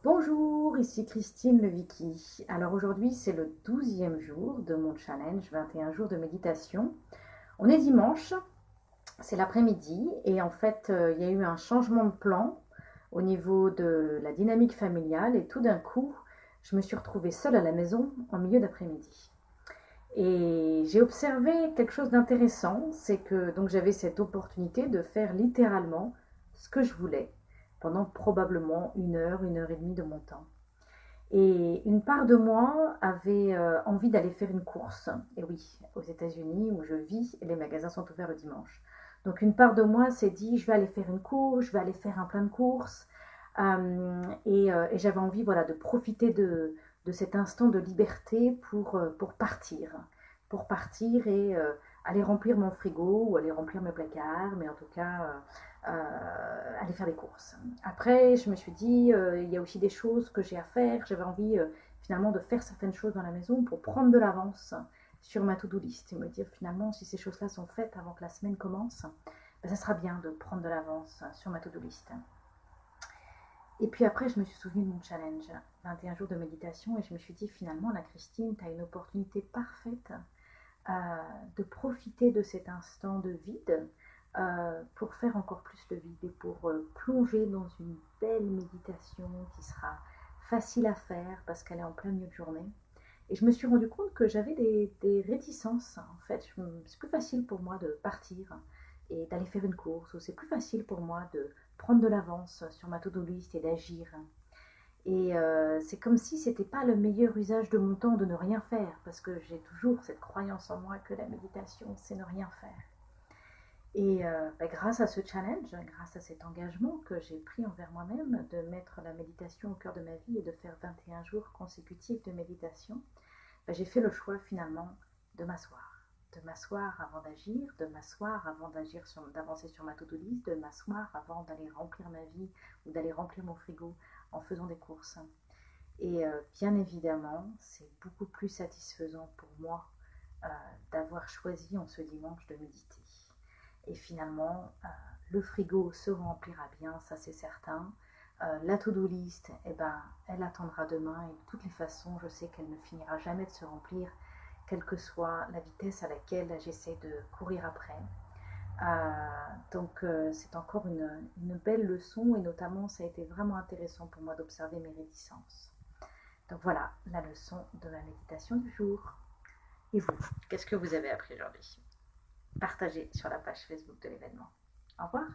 Bonjour, ici Christine le Vicky. Alors aujourd'hui c'est le 12e jour de mon challenge 21 jours de méditation. On est dimanche, c'est l'après-midi et en fait il y a eu un changement de plan au niveau de la dynamique familiale et tout d'un coup je me suis retrouvée seule à la maison en milieu d'après-midi. Et j'ai observé quelque chose d'intéressant, c'est que donc j'avais cette opportunité de faire littéralement ce que je voulais pendant probablement une heure et demie de mon temps. Et une part de moi avait envie d'aller faire une course. Et oui, aux États-Unis où je vis, les magasins sont ouverts le dimanche. Donc une part de moi s'est dit, je vais aller faire une course, je vais aller faire un plein de courses. Et j'avais envie voilà, de profiter de cet instant de liberté pour partir. Pour partir et aller remplir mon frigo ou aller remplir mes placards, mais en tout cas aller faire des courses. Après, je me suis dit, il y a aussi des choses que j'ai à faire. J'avais envie finalement de faire certaines choses dans la maison pour prendre de l'avance sur ma to-do list et me dire finalement si ces choses-là sont faites avant que la semaine commence, ben, ça sera bien de prendre de l'avance sur ma to-do list. Et puis après, je me suis souvenue de mon challenge, 21 jours de méditation, et je me suis dit finalement, la Christine, tu as une opportunité parfaite euh, de profiter de cet instant de vide pour faire encore plus le vide et pour plonger dans une belle méditation qui sera facile à faire parce qu'elle est en plein milieu de journée. Et je me suis rendu compte que j'avais des réticences. En fait, c'est plus facile pour moi de partir et d'aller faire une course, ou c'est plus facile pour moi de prendre de l'avance sur ma to-do list et d'agir. Et c'est comme si c'était pas le meilleur usage de mon temps de ne rien faire, parce que j'ai toujours cette croyance en moi que la méditation, c'est ne rien faire. Et bah, grâce à ce challenge, grâce à cet engagement que j'ai pris envers moi-même de mettre la méditation au cœur de ma vie et de faire 21 jours consécutifs de méditation, bah, j'ai fait le choix finalement de m'asseoir. De m'asseoir avant d'agir, de m'asseoir avant d'avancer sur ma to-do list, de m'asseoir avant d'aller remplir ma vie ou d'aller remplir mon frigo en faisant des courses. Et bien évidemment, c'est beaucoup plus satisfaisant pour moi euh, d'avoir choisi en ce dimanche de méditer. Et finalement, le frigo se remplira bien, ça c'est certain. La to-do list, eh ben, elle attendra demain et de toutes les façons, je sais qu'elle ne finira jamais de se remplir, quelle que soit la vitesse à laquelle j'essaie de courir après. Donc c'est encore une belle leçon et notamment ça a été vraiment intéressant pour moi d'observer mes réticences. Donc voilà la leçon de la méditation du jour. Et vous, qu'est-ce que vous avez appris aujourd'hui? Partagez sur la page Facebook de l'événement. Au revoir.